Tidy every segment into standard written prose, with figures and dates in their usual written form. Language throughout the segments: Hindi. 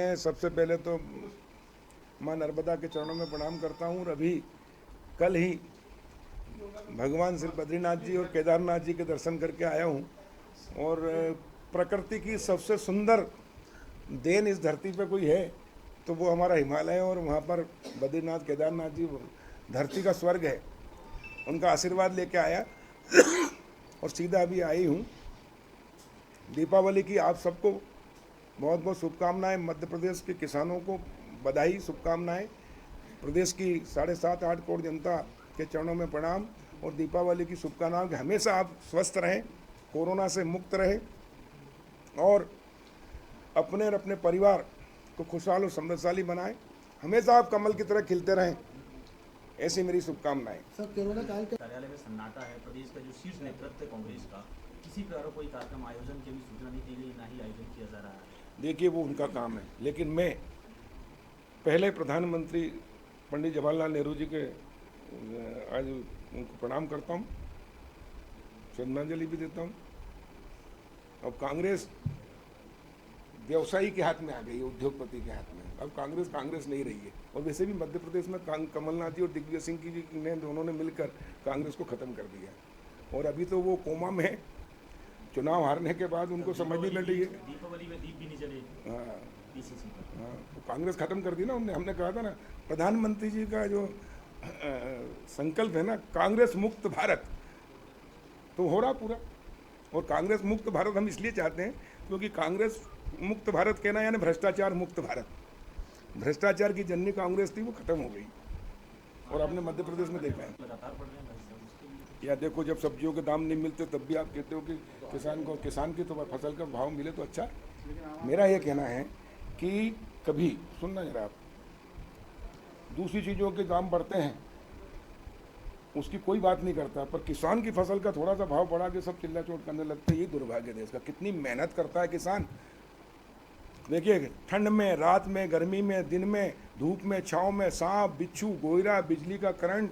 मैं सबसे पहले तो माँ नर्मदा के चरणों में प्रणाम करता हूँ। और अभी कल ही भगवान श्री बद्रीनाथ जी और केदारनाथ जी के दर्शन करके आया हूँ। और प्रकृति की सबसे सुंदर देन इस धरती पे कोई है तो वो हमारा हिमालय है। और वहाँ पर बद्रीनाथ केदारनाथ जी धरती का स्वर्ग है, उनका आशीर्वाद लेके आया और सीधा अभी आई हूँ। दीपावली की आप सबको बहुत बहुत शुभकामनाएं। मध्य प्रदेश के किसानों को बधाई, शुभकामनाएं। प्रदेश की 7.5-8 करोड़ जनता के चरणों में प्रणाम और दीपावली की शुभकामनाएं कि हमेशा आप स्वस्थ रहें, कोरोना से मुक्त रहें और अपने और अपने परिवार को खुशहाल और समृद्धशाली बनाएं। हमेशा आप कमल की तरह खिलते रहें, ऐसी मेरी शुभकामनाएं। सर, कोरोना काल के कार्यालय में सन्नाटा है। प्रदेश का जो शीर्ष नेतृत्व है कांग्रेस का, किसी प्रकार का कोई कार्यक्रम आयोजन की भी सूचना नहीं दी गई, ना ही आयोजन किया जा रहा है। देखिए, वो उनका काम है, लेकिन मैं पहले प्रधानमंत्री पंडित जवाहरलाल नेहरू जी के आज उनको प्रणाम करता हूँ, श्रद्धांजलि भी देता हूँ। अब कांग्रेस व्यवसायी के हाथ में आ गई है, उद्योगपति के हाथ में। अब कांग्रेस नहीं रही है। और वैसे भी मध्य प्रदेश में कमलनाथ जी और दिग्विजय सिंह जी ने दोनों ने मिलकर कांग्रेस को खत्म कर दिया। और अभी तो वो कोमा में है, चुनाव हारने के बाद उनको समझ भी मिल रही है। दीपावली में दीप भी नहीं जले। हाँ पीसीसी पर। हाँ, तो कांग्रेस खत्म कर दी ना उन्होंने। हमने कहा था ना, प्रधानमंत्री जी का जो संकल्प है ना, कांग्रेस मुक्त भारत, तो हो रहा पूरा। और कांग्रेस मुक्त भारत हम इसलिए चाहते हैं क्योंकि कांग्रेस मुक्त भारत कहना यानी भ्रष्टाचार मुक्त भारत। भ्रष्टाचार की जननी कांग्रेस थी, वो खत्म हो गई। और आपने मध्य प्रदेश में देखा है लगातार बढ़ रहे हैं भाई साहब, उसके लिए या देखो, जब सब्जियों के दाम नहीं मिलते तब भी आप कहते हो कि किसान की तो फसल का भाव मिले तो अच्छा। मेरा ये कहना है कि कभी सुनना जरा आप, दूसरी चीज़ों के दाम बढ़ते हैं उसकी कोई बात नहीं करता, पर किसान की फसल का थोड़ा सा भाव बढ़ा के सब चिल्ला चोट करने लगते हैं। ये दुर्भाग्य देश का। कितनी मेहनत करता है किसान। देखिए, ठंड में, रात में, गर्मी में, दिन में, धूप में, छाँव में, सांप, बिच्छू, गोइरा, बिजली का करंट,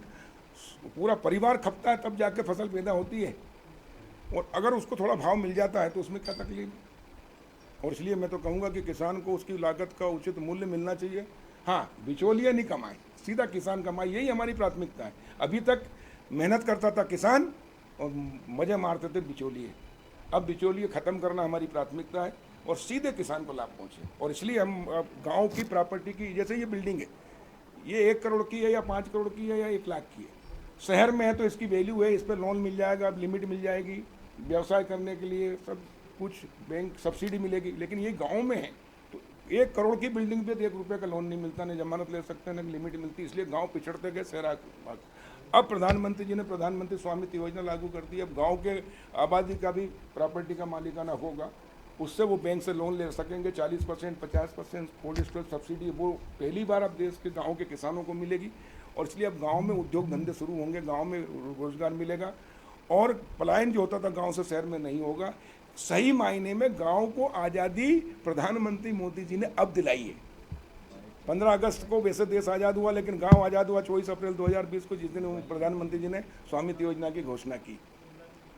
पूरा परिवार खपता है, तब जाके फसल पैदा होती है। और अगर उसको थोड़ा भाव मिल जाता है तो उसमें क्या तकलीफ है। और इसलिए मैं तो कहूँगा कि किसान को उसकी लागत का उचित मूल्य मिलना चाहिए। हाँ, बिचौलिया नहीं कमाए, सीधा किसान कमाए, यही हमारी प्राथमिकता है। अभी तक मेहनत करता था किसान और मज़े मारते थे बिचौलिए। अब बिचौलिए ख़त्म करना हमारी प्राथमिकता है और सीधे किसान को लाभ पहुँचे। और इसलिए हम गाँव की प्रॉपर्टी की, जैसे ये बिल्डिंग है, ये 1 करोड़ की है या 5 करोड़ की है या 1 लाख की है। शहर में है तो इसकी वैल्यू है, इस पर लोन मिल जाएगा, लिमिट मिल जाएगी, व्यवसाय करने के लिए सब कुछ, बैंक सब्सिडी मिलेगी। लेकिन ये गांव में है तो 1 करोड़ की बिल्डिंग पे 1 रुपये का लोन नहीं मिलता, न जमानत ले सकते, न लिमिट मिलती। इसलिए गांव पिछड़ते गए, शहर। अब प्रधानमंत्री जी ने प्रधानमंत्री स्वामित्व योजना लागू कर दी। अब गांव के आबादी का भी प्रॉपर्टी का मालिकाना होगा, उससे वो बैंक से लोन ले सकेंगे। 40%, 50% कोल्ड स्टोरेज सब्सिडी वो पहली बार अब देश के गाँव के किसानों को मिलेगी। और इसलिए अब गाँव में उद्योग धंधे शुरू होंगे, गाँव में रोजगार मिलेगा और पलायन जो होता था गाँव से शहर में नहीं होगा। सही मायने में गांव को आज़ादी प्रधानमंत्री मोदी जी ने अब दिलाई है। 15 अगस्त को वैसे देश आज़ाद हुआ, लेकिन गांव आज़ाद हुआ 24 अप्रैल 2020 को, जिस दिन प्रधानमंत्री जी ने स्वामित्व योजना की घोषणा की।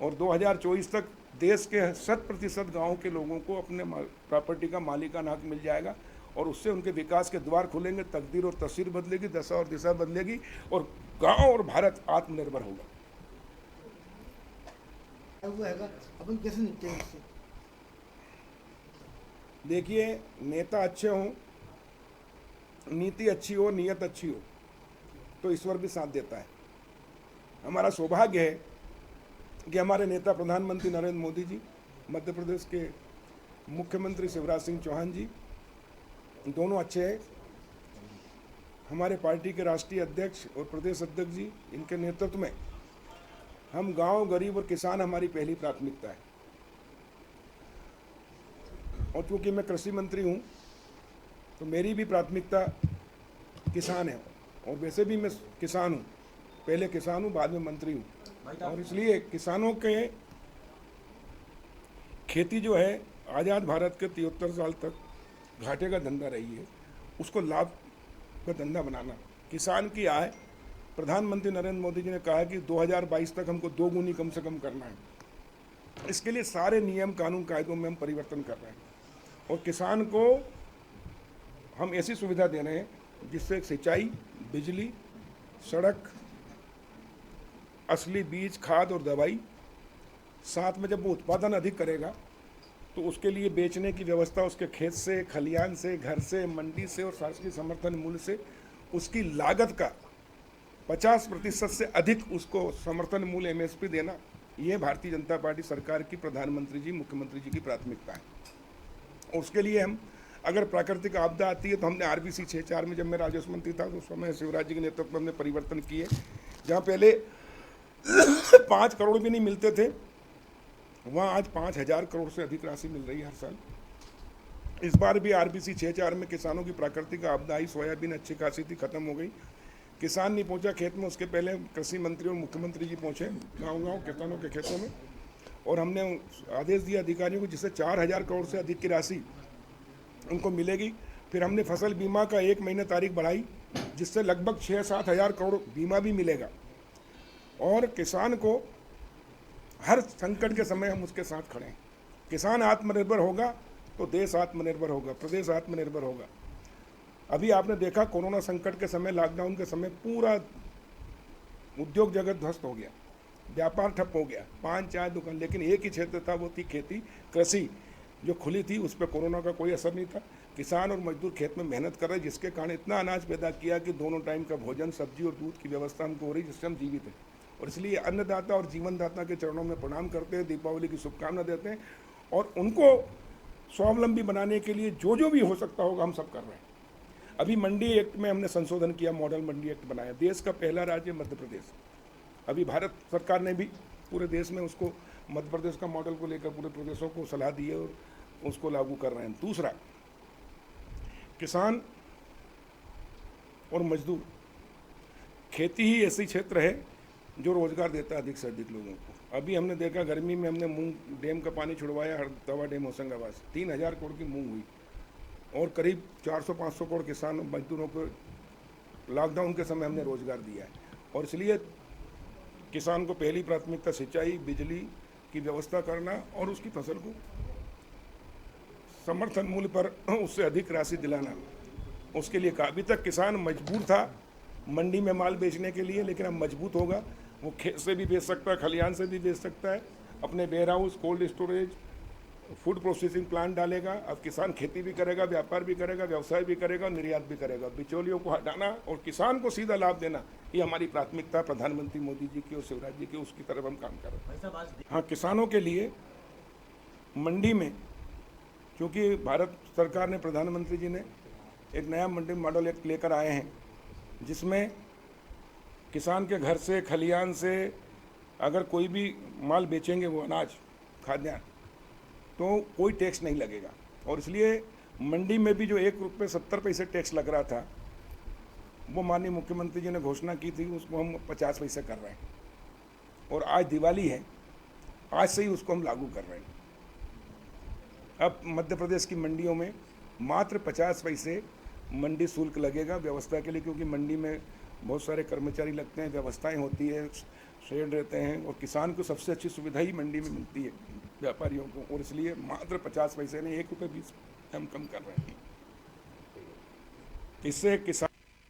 और 2024 तक देश के 100% गाँव के लोगों को अपने प्रॉपर्टी का मालिकाना हक मिल जाएगा और उससे उनके विकास के द्वार खुलेंगे, तकदीर और तस्वीर बदलेगी, दशा और दिशा बदलेगी और गाँव और भारत आत्मनिर्भर होगा। हुआ है, अपन कैसे निपटेंगे इससे? देखिए, नेता अच्छे हों, नीति अच्छी हो, नीयत अच्छी हो तो ईश्वर भी साथ देता है। हमारा सौभाग्य है कि हमारे नेता प्रधानमंत्री नरेंद्र मोदी जी, मध्य प्रदेश के मुख्यमंत्री शिवराज सिंह चौहान जी, दोनों अच्छे हैं। हमारे पार्टी के राष्ट्रीय अध्यक्ष और प्रदेश अध्यक्ष जी, इनके नेतृत्व में हम गांव, गरीब और किसान हमारी पहली प्राथमिकता है। और क्योंकि मैं कृषि मंत्री हूं तो मेरी भी प्राथमिकता किसान है। और वैसे भी मैं किसान हूं, पहले किसान हूं, बाद में मंत्री हूं। और इसलिए किसानों के खेती जो है आज़ाद भारत के 73 साल तक घाटे का धंधा रही है, उसको लाभ का धंधा बनाना। किसान की आय, प्रधानमंत्री नरेंद्र मोदी जी ने कहा कि 2022 तक हमको 2 गुनी कम से कम करना है। इसके लिए सारे नियम, कानून, कायदों में हम परिवर्तन कर रहे हैं और किसान को हम ऐसी सुविधा दे रहे हैं जिससे सिंचाई, बिजली, सड़क, असली बीज, खाद और दवाई, साथ में जब वो उत्पादन अधिक करेगा तो उसके लिए बेचने की व्यवस्था उसके खेत से, खलिहान से, घर से, मंडी से और शासकीय समर्थन मूल्य से उसकी लागत का 50% से अधिक उसको समर्थन मूल्य MSP देना, ये भारतीय जनता पार्टी सरकार की, प्रधानमंत्री जी, मुख्यमंत्री जी की प्राथमिकता है। उसके लिए हम, अगर प्राकृतिक आपदा आती है तो हमने RBC 6-4 में, जब मैं राजस्व मंत्री था तो उस समय शिवराज जी के नेतृत्व में हमने परिवर्तन किए। जहाँ पहले 5 करोड़ भी नहीं मिलते थे, वहाँ आज 5,000 करोड़ से अधिक राशि मिल रही है हर साल। इस बार भी RBC 6-4 में किसानों की प्राकृतिक आपदा आई, सोयाबीन अच्छी खासी थी, खत्म हो गई, किसान नहीं पहुंचा खेत में, उसके पहले कृषि मंत्री और मुख्यमंत्री जी पहुंचे गांव-गांव किसानों के खेतों में, और हमने आदेश दिया अधिकारियों को जिससे 4,000 करोड़ से अधिक की राशि उनको मिलेगी। फिर हमने फसल बीमा का 1 महीने तारीख बढ़ाई जिससे लगभग 6-7 हज़ार करोड़ बीमा भी मिलेगा, और किसान को हर संकट के समय हम उसके साथ खड़े हैं। किसान आत्मनिर्भर होगा तो देश आत्मनिर्भर होगा, प्रदेश आत्मनिर्भर होगा। अभी आपने देखा कोरोना संकट के समय, लॉकडाउन के समय पूरा उद्योग जगत ध्वस्त हो गया, व्यापार ठप हो गया, 5-4 दुकान, लेकिन एक ही क्षेत्र था, वो थी खेती, कृषि जो खुली थी, उस पर कोरोना का कोई असर नहीं था। किसान और मजदूर खेत में मेहनत कर रहे, जिसके कारण इतना अनाज पैदा किया कि दोनों टाइम का भोजन, सब्जी और दूध की व्यवस्था हमको हो रही, जिससे हम जीवित हैं। और इसलिए अन्नदाता और जीवनदाता के चरणों में प्रणाम करते हैं, दीपावली की शुभकामना देते हैं, और उनको स्वावलंबी बनाने के लिए जो भी हो सकता होगा हम सब कर रहे हैं। अभी मंडी एक्ट में हमने संशोधन किया, मॉडल मंडी एक्ट बनाया, देश का पहला राज्य मध्य प्रदेश। अभी भारत सरकार ने भी पूरे देश में उसको, मध्य प्रदेश का मॉडल को लेकर पूरे प्रदेशों को सलाह दी है और उसको लागू कर रहे हैं। दूसरा, किसान और मजदूर, खेती ही ऐसी क्षेत्र है जो रोजगार देता है अधिक से अधिक लोगों को। अभी हमने देखा गर्मी में हमने मूंग डैम का पानी छुड़वाया, हरदवा डैम होशंगाबाद, 3,000 करोड़ की मूंग हुई, और करीब 400-500 करोड़ किसान मजदूरों को लॉकडाउन के समय हमने रोजगार दिया है। और इसलिए किसान को पहली प्राथमिकता सिंचाई, बिजली की व्यवस्था करना और उसकी फसल को समर्थन मूल्य पर उससे अधिक राशि दिलाना, उसके लिए कहा। अभी तक किसान मजबूर था मंडी में माल बेचने के लिए, लेकिन अब मजबूत होगा, वो खेत से भी बेच सकता है, खलिहान से भी बेच सकता है, अपने warehouse, cold storage, food processing plant डालेगा। अब किसान खेती भी करेगा, व्यापार भी करेगा, व्यवसाय भी करेगा और निर्यात भी करेगा। बिचौलियों को हटाना और किसान को सीधा लाभ देना, ये हमारी प्राथमिकता प्रधानमंत्री मोदी जी की और शिवराज जी की, उसकी तरफ हम काम कर रहे हैं। हाँ, किसानों के लिए मंडी में, क्योंकि भारत सरकार ने, प्रधानमंत्री जी ने एक नया मंडी मॉडल एक्ट लेकर आए हैं, जिसमें किसान के घर से, खलिहान से अगर कोई भी माल बेचेंगे, वो अनाज, खाद्यान्न, तो कोई टैक्स नहीं लगेगा। और इसलिए मंडी में भी जो ₹1.70 टैक्स लग रहा था, वो माननीय मुख्यमंत्री जी ने घोषणा की थी, उसको हम 50 पैसे कर रहे हैं। और आज दिवाली है, आज से ही उसको हम लागू कर रहे हैं। अब मध्य प्रदेश की मंडियों में मात्र 50 पैसे मंडी शुल्क लगेगा व्यवस्था के लिए, क्योंकि मंडी में बहुत सारे कर्मचारी लगते हैं, व्यवस्थाएं होती है, शेड रहते हैं, और किसान को सबसे अच्छी सुविधा ही मंडी में मिलती है व्यापारियों को। और इसलिए मात्र 50 पैसे नहीं, ₹1.20 हम कम कर रहे हैं। इससे किसान